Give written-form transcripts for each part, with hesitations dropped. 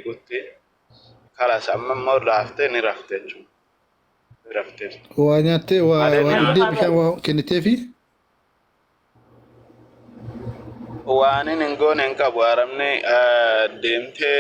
eegutti kalas amma immoo raaftee ni rafte jechuudha. Rafteerti. Waa nyaattee waa dhugdee bishaan waa kenniteefi? Waan inni hin goone hin qabu haramni deemtee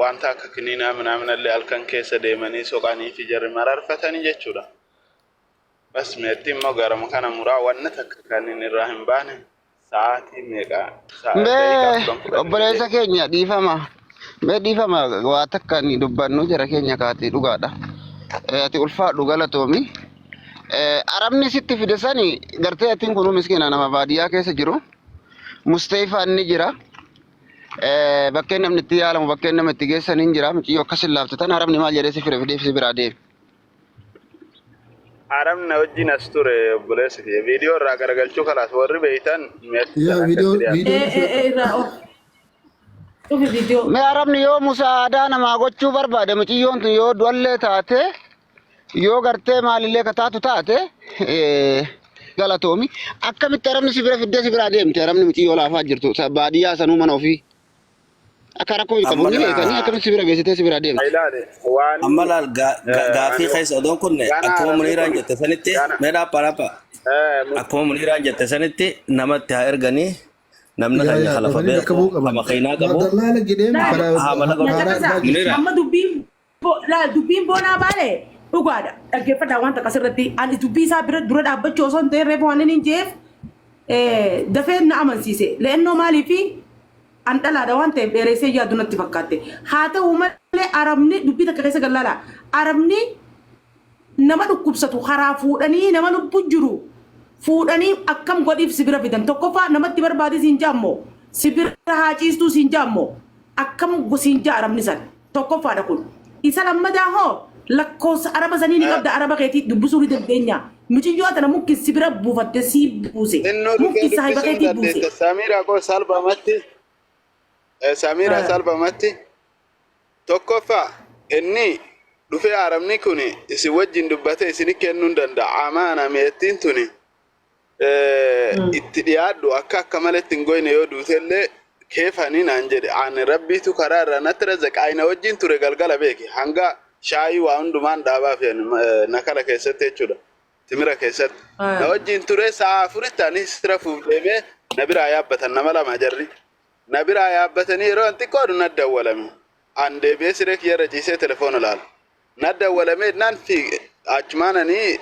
wanta akka kiniinaa minaaminallee halkan keessa deemanii soqanii fi jarri mararfatanii jechuudha. Bas meetti immoo garama kana muraa wanna takka kan inni irraa hin baane sa'aatii meeqa? Obboleessa keenya dhiifama. Mee dhiifama waa takka ni dubbannu jara keenya kaatee dhugaadha. Ati ulfaadhu galatoomi. Arabni sitti fidesanii gartee atiin kun miskiina nama baadiyyaa keessa jiru. Musteefaan ni jira. Bakkeen namni itti yaalamu bakkeen namni itti geessan hin jira. Muciyyoo akkasin laafte tan arabni maal jedhee si fide fidee si biraa deemi. Arabni wajjin as ture obboleessa kiyya. Viidiyoo irraa garagalchuu kalaas warri beeytan mee arabni yoo musaadaa namaa gochuu barbaade muciyyoon tun yoo du'allee taate yoo gartee maalillee kataatu taate galatoomi akkamitti arabni si bira fiddee si biraa deemte arabni muciyyoo laafaa jirtu baadiyyaa sanuu mana ofii akka rakkoo qabu ni beekanii akkamitti si bira geessitee si biraa deemte. Amma laal gaafii keessa odoon kunne akkuma muniiraan jette sanitti meedhaa parapa akkuma muniiraan jette sanitti namatti haa erganii namna hanya khalafa beeku ama khaynaa qabu amma dubbiin boonaa baale dhugaadha dhaggeeffadhaa wanta akkasirratti ani dubbii isaa bira dura dhaabbachuu osoo hin ta'in reefu waan hin jeef dafee na amansiise leennoo maaliifi an dhalaadha waan ta'eef dheereessee yaaddu natti fakkaatte haa ta'u malee arabni dubbii takka keessa gallaala arabni nama dhukkubsatu karaa fuudhanii nama lubbu jiru fuudhanii akkam godhiif sibira fidan tokkoffaa namatti barbaade siin jaammoo sibira haaciistuu siin jaammoo akkam siin jaaramni san tokkoffaadha kun isa lammadaa hoo lakkoofsa araba sanii ni qabda araba keetii dubbisuu ni dandeenya muciyyoo tana mukki sibira buufatte sii buuse mukki saahiba keetii buuse. Samira koo salphamatti tokkoffaa inni dhufee arabni kun isin wajjin dubbate isin kennuu danda'a amaana meettiin tuni. Itti dhiyaadhu akka malatti hin goyne yoo duutellee keefanii naan jedhe ani rabbiitu karaa irraa natti razzaqa ayina wajjin ture galgala beeki hanga shaayii waa hundumaan dhaabaa fi nakala keessatti jechuudha timira keessatti na wajjin ture sa'a afuritti anis rafuuf deemee na biraa yaabbatan nama lama jarri na biraa yaabbatanii yeroo xiqqoo na dawwalame an deebi'ee siree kiyyarra ciisee telefoona laala na dawwalame naan fiige achumaananii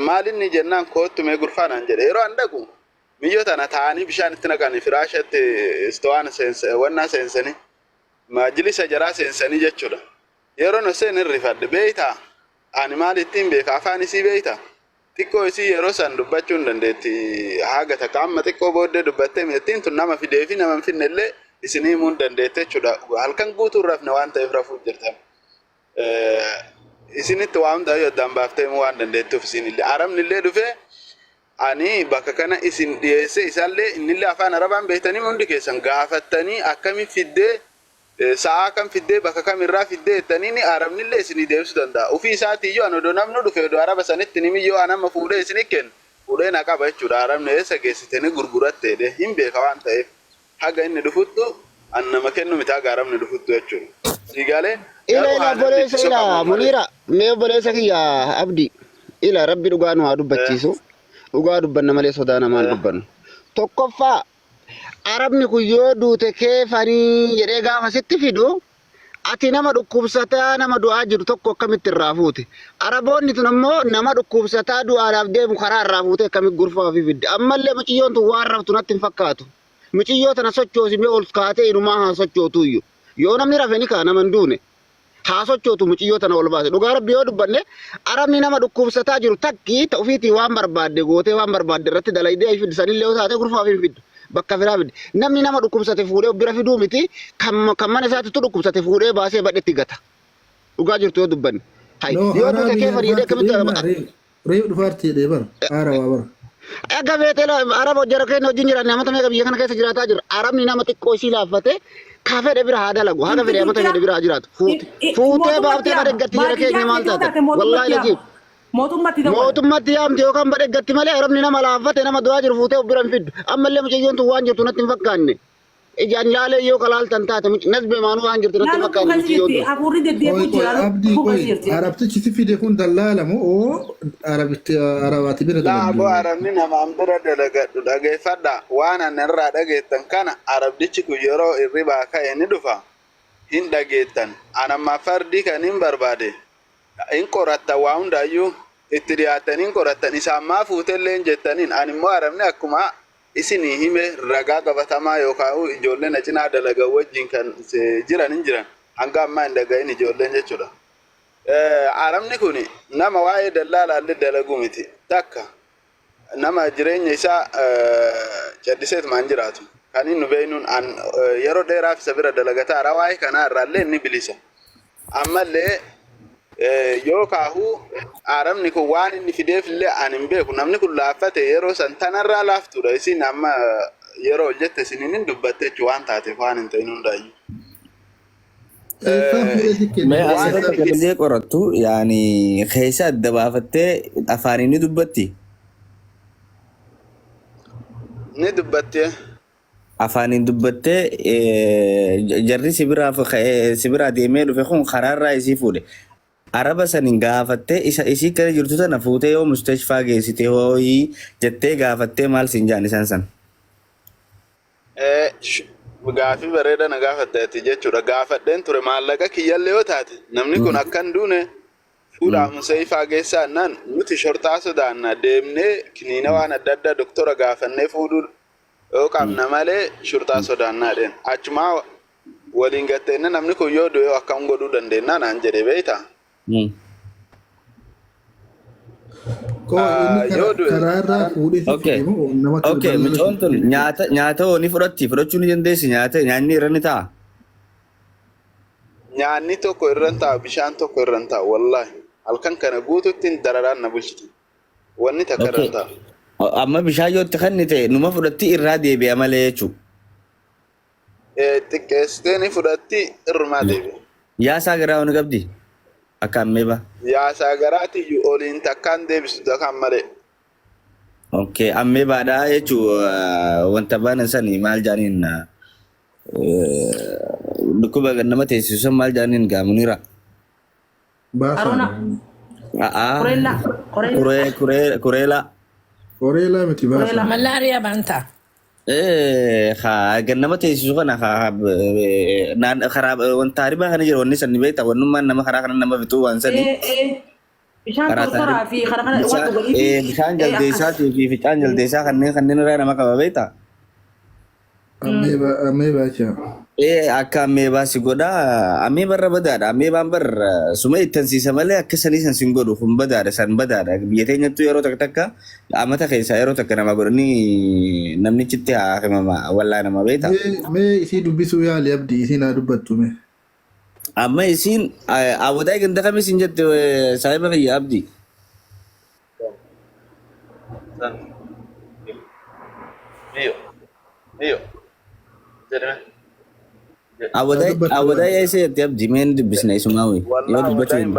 maalinni jennaan koottumee gurfaanaan jedhe yeroo an dhaqu miyyoo tana ta'anii bishaan itti naqanii firaashatti istawaan wannaa seensanii maajilisa jaraa seensanii jechuudha yeroo no seen irrifadhe beeytaa ani maal ittiin beeka afaan isii beeytaa xiqqoo isii yeroo san dubbachuu hin dandeetti haga takka amma xiqqoo booddee dubbattee meettiin tun nama fidee fi nama hin finnellee isinii himuu hin dandeette jechuudha halkan guutuu hin rafne waan ta'eef rafuuf jirtan. Isinitti waan ta'e yoddaan baaftee waan dandeettuuf isinillee arabni illee dhufee ani bakka kana isin dhiyeesse isaallee innillee afaan arabaan beektanii hundi keessan gaafattanii akkamiin fiddee sa'a kam fiddee bakka kamirraa fiddee jettanii arabni illee isinii deebisuu danda'a ofii isaatiiyyuu an odoo namni dhufe odoo araba sanitti nimiyyoo anamma fuudhee isinii kennu fuudhee na qaba jechuudha arabni eessa geessitanii gurguratteedhe hin beeka waan ta'eef haga inni dhufuttu an nama kennu mitaa haga arabni dhufuttu jechuudha siigalee. Ila bolesa ila munira me bolesa kiya abdi ila rabbi duganu haa dubbachiisu dhugaa dubbanna malee sodaana maal dubbannu tokkoffa arabni kun yoo duute keefanii jedhee gaafa sitti fidu ati nama dhukkubsataa nama du'aa jiru tokko akkamitti irraa fuute araboonni tun ammoo nama dhukkubsataa du'aadhaaf deemu karaa irraa fuute akkamitti gurfaa fi fidde ammallee muciyyoon tun waan raftu natti hin fakkaatu muciyyoo tana sochoosimee ol kaatee inumaa haa sochootuuyyu yoo namni rafe ni kaa nama hin duune haasochootu muciyyoo tana ol baase dhugaa rabbi yoo dubbanne arabni nama dhukkubsataa jiru takki ta'ufiitii waan barbaadde gootee waan barbaadde irratti dalaydee ay fiddi sanillee yoo taate gurfaaf hin fiddu bakka firaa fidde namni nama dhukkubsate fuudhee bira fiduu miti kan mana isaatitti dhukkubsate fuudhee baasee badhetti gata dhugaa jirtu yoo dubbanne yoo duute kee fariidee akkamitti reefu dhufaartii jedhee bara haarawaa bara. Aga beetela araba jara keenya wajjin jiraanne amata meeqa biyya kana keessa jiraataa jira arabni nama xiqqoo isii laaffate kafe de bira hada lagu haga fede amata fede bira jiraatu fuute baafte badeggatti jara keenya maal taate wallahi lajib mootummatti yaamte yookaan badeggatti malee arabni nama laaffate nama du'aa jiru fuutee bira hin fiddu ammallee mucayyoon tun waan jirtu natti hin fakkaanne ijaan laalee yoo kalaaltan taate nasbe maanuu waan jirtu natti Naannoo fakkaatu kuka miti yoo jirti afuurri deddeebi'u Koy jira abdii kuka koy jirti. arabtichi si fide kun dallaala moo oo arabaati bira Laa dalallu? aboo arabni namaan bira dalagadhu dhageeffadha waan ani irraa dhageettan kana arabdichi kun yeroo irribaa ka'e ni dhufa hin dhageettan anamma fardii kan hin barbaade hin qoratta waa hundaayyuu itti dhiyaatan hin qorattan isaan maa fuutellee hin jettaniin ani immoo arabni akkuma isinii hime ragaa qabatamaa yookaan ijoolleen cinaa dalagan wajjin kan jiran hin jiran hanga ammaa hin dhagahin ijoolleen jechuudha. Arabni kun nama waa'ee dallaalaallee dalagu miti takka nama jireenya isaa caddiseet maan jiraatu kan inni beeynuun yeroo dheeraaf isa bira dalagataa waa'ee kanaa irraallee inni bilisa ammallee yoo kaahuu arabni kun waan inni fideef illee ani hin beeku namni kun laaffate yeroo san tanarraa laaftudha isin amma yeroo jette isiniin hin dubbatte jechuu waan taateef waan hin ta'in hundaayyuu. Mee asirratti galisee qorattu yaani keessa adda baafattee afaaniin ni dubbatti. Ni dubbattee. Afaaniin dubbattee jarri sibiraa deemee dhufe kun karaarraa isii fuudhe. Araba sanin gaafattee isii kana jirtu sana fuutee yoo mustashfaa geessite hooyii jettee gaafattee maal siin jaan isaan san? Gaafii bareeda na gaafatteetti jechuudha. Gaafadheen ture maallaqa kiyyallee yoo taate namni kun akkan duune fuudhaa musayfaa geessaa naan nuti shortaa sodaanna deemnee kiniina waan adda addaa doktora gaafannee fuudhuu yoo qabna malee shortaa sodaannaadheen achumaa waliin gatteenna namni kun yoo du'e akkam godhuu dandeenya naan jedhe beeyta. Karaarraa fuudhee Okay, micoon tun nyaata hoonii fudhachuu ni dandeessi nyaanni irra ni ta'a. Nyaanni tokko irra hin taa'u bishaan tokko irra hin taa'u wallaahi halkan kana guututti dararaan na bulchite wanni takka irra hin taa'u. Amma bishaan yoo itti kannite numa fudhatti irraa deebi'a malee jechuudha. Xiqqeessitee ni fudhatti irrumaa deebi'a. Yaasaa garaa hooni qabdi akka ammeeba. Yaasaa garaati oliin takkaan deebisu takkaan malee. Okay, ammeebaadhaa jechuudha wanta baanan sani maal jaaniin dhukkuba nama teessisan maal jaaniin gaamuniira. Arona. Koreela miti baasa. Malaria banta. Nama teessisu kana karaa wanta haribaa kana jira wanni sanni beekta wannummaan nama karaa kana nama bituu waan sani. Bishaan tortoraa fi kana waan godhiifi. Bishaan jaldeessaa fi ficaan jaldeessaa kanneen irraa nama qaba beekta. Ammeebaa jira. Akka ammeebaa si godha ammeebarra badaadha ammeebaan bar suma ittansiisa malee akka sanii san sin godhu kun badaadha san badaadha biyya teenyattu yeroo takka amata keessaa yeroo takka nama godhanii namnichitti haa himama wallaa nama beekta. Mee isii dubbisuu yaali abdii isiin haa dubbattu mee. Amma isiin awwadaa ganda kami isin jette saahiba kiyya abdii. Iyo. Awwadaa eessa jette abdii meen dubbisna isumaawi yoo dubbachuu hin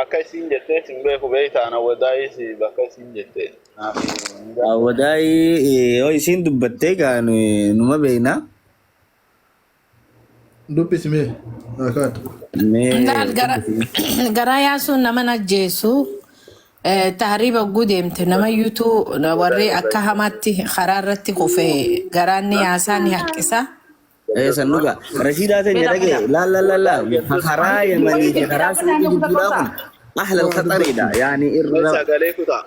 akka isiin jettee sin beeku beektaan awwadaa isi bakka isiin jettee. Awwadaa yoo isiin dubbattee gaa numa beekna. Dubbisi mee akaatu. Garaa yaasuun nama najjeessu tahriiba gudeemte nama yuutuu warri akka hamaatti karaa irratti kufee garaan yaasaa ni haqqisa. Sannuga Rashidaa ta'e dhagee la karaa yamanii fi karaa suuqii guddaa kun ahla al-khatariidha yaani irra Sagalee kutaa.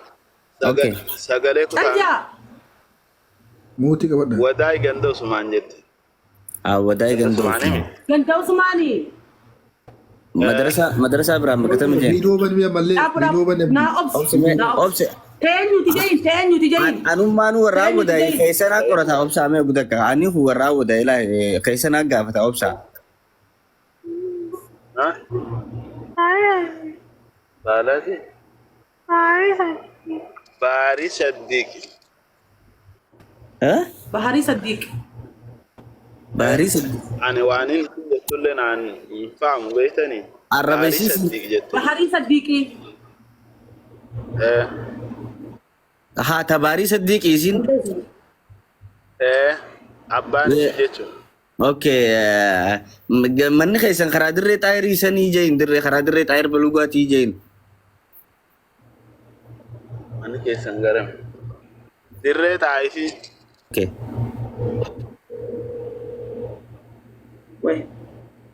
Sagalee kutaa. Tajaa. Muutii qabadha. Wadaay ganda Usumaan jette. Awwadaa gandoo. Ganda Usmaanii. Madrasaa biraan bakka tamii jeen. Viidiyoo banee mallee viidiyoo banee. Obse. Teenyuti jayin. Anummaanuu warraa awwadaa keessanaa qorataa obsaa mee gudakka ani warraa awwadaa ilaa keessanaa gaafata obsaa. Baalaati. Baarii Saddiq. Baharii Saddiq. Baarii Saddiq. Ani waan inni jettullee naan hin faamu beektanii. Arrabesiis. Baharii Saddiqii. Haa tabaarii Saddiqii isin. Abbaan jechuudha. اوكي من خيسن خرا دري تايري سني جين دري خرا دري تاير بلوغاتي جين Ani keessan garam. Dirree taa'isi. اوكي Wai,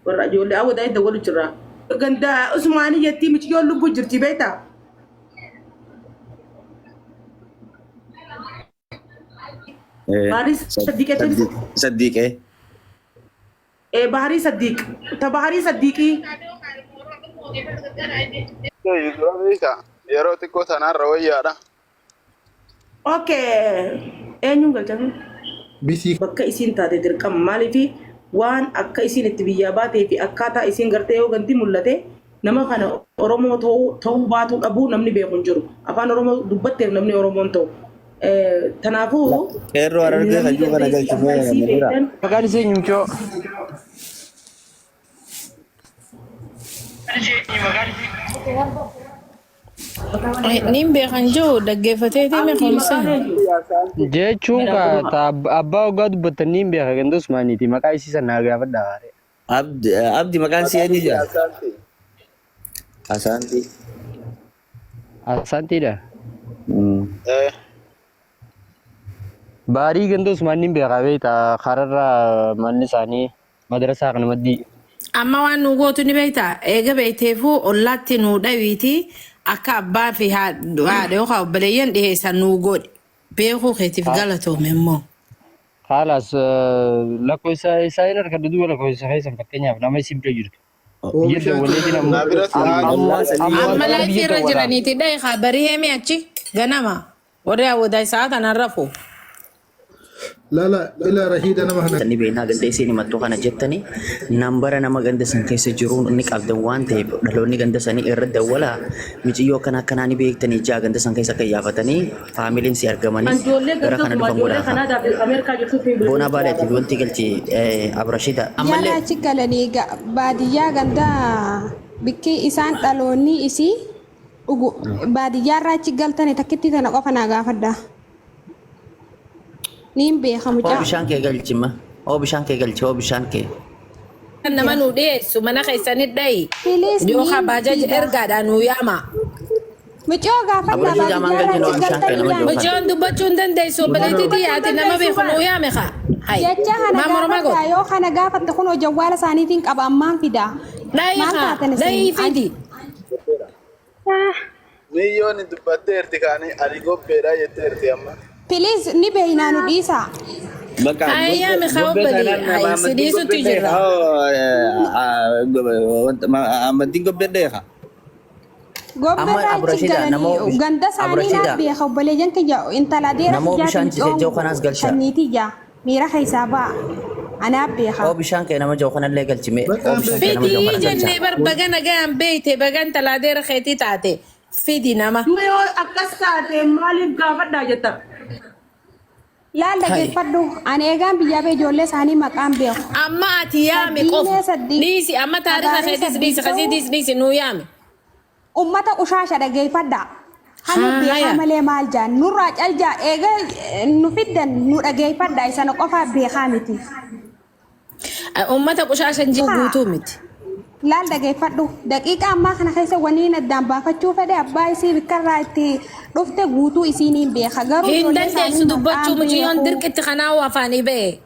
warra ijoollee hawwata itti wal jira. Ganda Usmaanii jettii miti yoo lubbuu jirti beektaa? Baharii Saddiq jechuun صديق ايه Baharii Saddiq. Ta Baharii Saddiqii. Dura beeka. Yeroo xiqqoo sanarra wayyaadha. Okay. Eenyuun galchame? Bisii Bakka isiin taate dirqama maaliifi waan akka isiin itti biyyaa baatee fi akkaataa isiin gartee yoo ganti mul'ate nama kana Oromoo ta'uu baatuu dhabuu namni beeku hin jiru. Afaan Oromoo dubbatteef namni Oromoon ta'u. Kanaafuu كيرو ارغي خجو كنا قال شوفوا Maqaan ishee Nyimchoo. Nin beekan jiru dhaggeeffatee deeme kumsa. Jechuun abbaa ogaa dubbatanii hin beeka ganda Usmaaniiti. Maqaa ishii sana gaafadhaa. عبد مكان سياني جا اسانتي Asaantiidha. Baarii ganda Usmaanii hin beeka beektaa. Kararraa manni isaanii madrasaa kana maddii. Amma waan nu gootu ni beektaa? Eega beekteefuu ollaatti nu dhawiiti akka abbaa fi haadha yookaan obboleeyyan dhiheessan nu godhe. Beekuu keetiif galatoome immoo. Haalaas lakkoofsa isaa hin harka duuba lakkoofsa keessan fakkeenyaaf nama isin bira jirtu. Biyya dawwaleetiin ammoo Amma laayifii irra jiraniiti dhahi barii heemee achi ganama warri hawwataa isaa kanaan rafu. lala ila Rashiida nama kana Tani beena ganda isin himattu kana jettani nambara nama ganda san keessa jiru inni qabdan waan ta'eef dhaloonni ganda sanii irra dawwala miciyyoo kana akkanaa ni beektanii jaa ganda san keessa kan yaafatanii faamiliin si argamanii ijoollee gara kana dhufan ijoollee godhaafa. Kanaadaaf Ameerikaa jirtu fi Boona baaleetiif wanti galchi Abrashida ammallee Yala achi galanii baadiyyaa ganda bikkii isaan dhaloonni isii dhugu baadiyyaarraa achi galtanii takkitti tana qofa naa gaafadha. Niin beekamu oo caa. bishaan kee galchima oo bishaan kee galchi oo bishaan kee. Nama nu dhiyeessu mana keessanii dhahi. Please Yookaan baajaji ergaadhaan nu yaama. Mucoo gaafadha Abrashida amaan galchi noo bishaan kee nama baadiyyaarraa jiru. Mucoon dubbachuu hin dandeessu obboleettii yaati nama beeku nu yaame kaa. jecha kana gaafadha yoo kana gaafatte kun jawwaala isaaniitiin qaba ammaan fida. Dhahi kaa dhahi fidi. Miyyoon dubbatteerti kaanii ani gobbeedha jetteerti amma. Please ni beeynaa nu dhiisa. بقى أيام خوبلي هاي سديسو تجرا مدين قبل دقيقة Gobbeerraa achi Abrashida, galanii namoo- ganda isaanii Abrashida. naa beeka obboleeyyan kiyya intala deera Namoo bishaan jijjejjoo kanaas galcha. Sanniitii jaa miira keessaa ba'a. Anaa beeka. Oo bishaan kee nama jiru kanallee galchime oo bishaan kee nama jiru فيدي kana جنة galcha. بر بجانا جام بيتي بجان تلادير خيتي تاتي فيدي نما Dume yoo akkas taate maaliif gaafadhaa jetta? Laal dhaggeeffadhu. Ani eegaan biyyaa bee ijoollee isaanii maqaan beeku. أما أتيامي قف نيسي أما تاريخ خيتي نيسي خزيدي نيسي نو يامي Ummata ushaasha dhaggeeffadha. Hani Haa, beekaa haya. malee maal jaan nurraa caljaa eegaa nu fiddan nu dhaggeeffadha isana qofaa beekaa miti. أمتا قشاشة نجي قوتو مت Laal dhaggeeffadhu. Daqiiqa ammaa kana keessa waniin addaan baafachuu fedhe abbaa isii bikkarraa itti dhufte guutuu isiiniin beeka. Garuu هندن ديسو دبتشو مجيون درك اتخنا وفاني بيه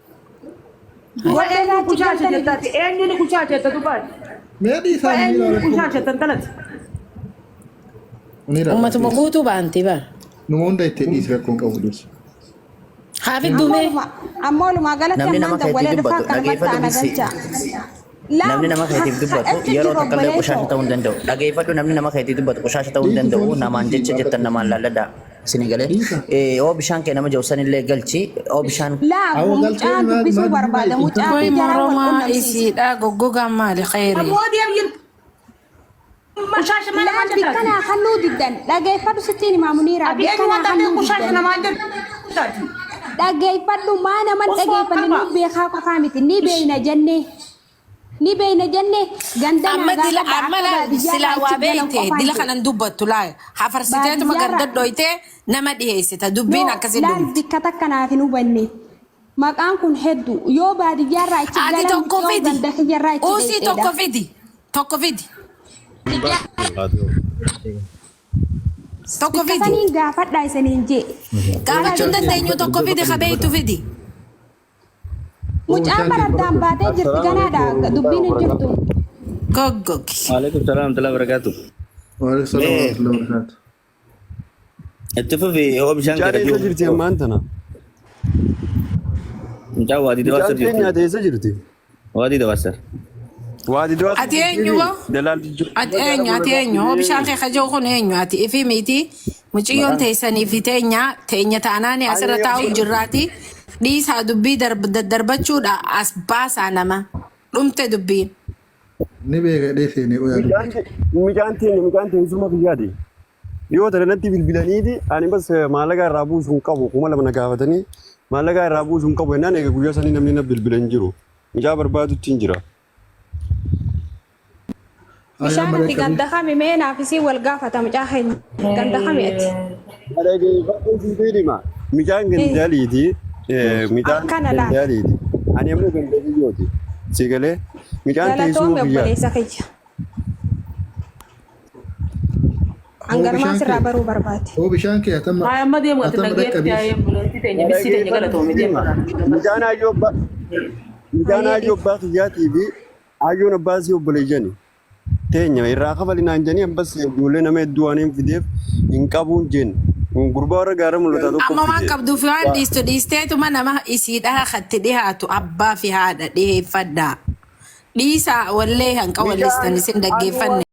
Eenyuun kushaacha jettaati? Eenyuun kushaacha jetta dubbaan? meedhii isaanii Eenyuun kushaacha jettan talati? أمتا مقوتو بانتي بار Numa hunda itti dhiisee rakkoon qabu dursa. حافظ دومي Amma walumaa galatti Namni nama ammaan dawwalee keetii dhufaa dubbatu, kana mataa ana dhaggeeffadhu galcha. Namni nama keetiif dubbatu yeroo takkallee qushaasha ta'uu hin danda'u. Dhageeffadhu namni nama keetiif dubbatu qushaasha ta'uu hin danda'u. Namaan jecha jettan namaan laalladha. Isin galee oo bishaan kee nama jiru sanillee galchi oo bishaan Laa mucaan dubbisuu barbaada mucaan كوي biyya مروما إيسي لا غوغا مالي خيري Ammoo deebiin kushaacha mana Laal maal jettaati? bikkanaa halluu diddan dhaggeeffadhu sittiin himaa muniiraa Eenyuun bikkanaa taatee halluu kushaacha diddan. namaan jettaati? Dhaggeeffadhu maa naman Osoo dhaggeeffanne qaba. nu beekaa qofaa miti ni beeyna jennee. Ni beeyna jennee ganda أما nagaa دلا gadda أما akka لا baadiyyaa سلا irraa achi galan وابيتي qofaa دلا miti. خلنا ندبت لا حفرستيت ما Baadiyyaarra. قدر دويتي نما ديهيسي تدبين أكسي Laal دمت bikka takka naaf hin hubanne. maqaan kun hedduu yoo baadiyyaarraa itti Ati galan tokko yoo fidi. ganda kiyyarraa itti Usi dheedheedha. tokko fidi. Tokko fidi. Tokko fidi. Kasaniin gaafadhaa isaniin jee. Gaafachuun dandeenyu tokko fidi qabeetu fidi. Mucaan baraddaan baatee jirti ganaadha dubbiin hin jirtu. Goggogi. Waalaikum salam warahmatullahi wabarakatuh. Waalaikumsalam warahmatullahi wabarakatuh. Itti fufi yoo bishaan Mucaan gara eessa jirti ammaan tana? Mucaan waadii dabarsar Mucaan keenya jirti. eessa jirti? Waadii dabarsar. Waadi du'a. Ati eenyu woo? Dalaalti jiru. Ati eenyu? Ati eenyu? Hoo bishaan kee kajoo kun eenyu? Ati ifi miti mucayyoon teessanii fi teenya taanaani asirra taa'u jirraati. Dhiisaa dubbii darbachuudha as baasaa nama. Dhumte dubbiin. Ni beeka dheesee Mucaan teenya suma kiyyaati. Yoo ta'e natti bilbilaniiti ani bas maallaqa irraa buusuun qabu kuma lama na gaafatanii maallaqa irraa buusuun qabu jennaan egaa guyyaa sanii namni na bilbilan jiru. Mucaa barbaadutti hin jira. Bishaan ati ganda kami mee naafisii wal gaafata mucaa keenya. Ganda kami ati. Mucaan gandaaliiti. Mucaan Akkana laata. gandaaliiti. Ani ammoo gandaaliyyooti. Si galee mucaan teessuma Galatoomee kiyyaati. obboleessa kiyya. Angarmaa sirraa baruu barbaade. oo bishaan kee atama Hai amma deemu ati atama dhageetti dhaqqabiis. yaa'ee buleetti teenya bissi teenya galatoome deemu. Mucaan hayyoo abbaa kiyyaatii fi hayyoon abbaa sii obboleeyyani. Teenya irraa kafalinaan janii abbas ijoollee nama hedduu waan hin fideef hin qabuun jenna. Gurbaa warra gaara mul'ataa tokko Amma waan qabduuf waan dhiistu dhiisteetuma nama isiidhaa katti dhihaatu abbaa fi haadha dhiheeffadhaa. Dhiisaa wallee hanqa wallistan isin dhaggeeffanne.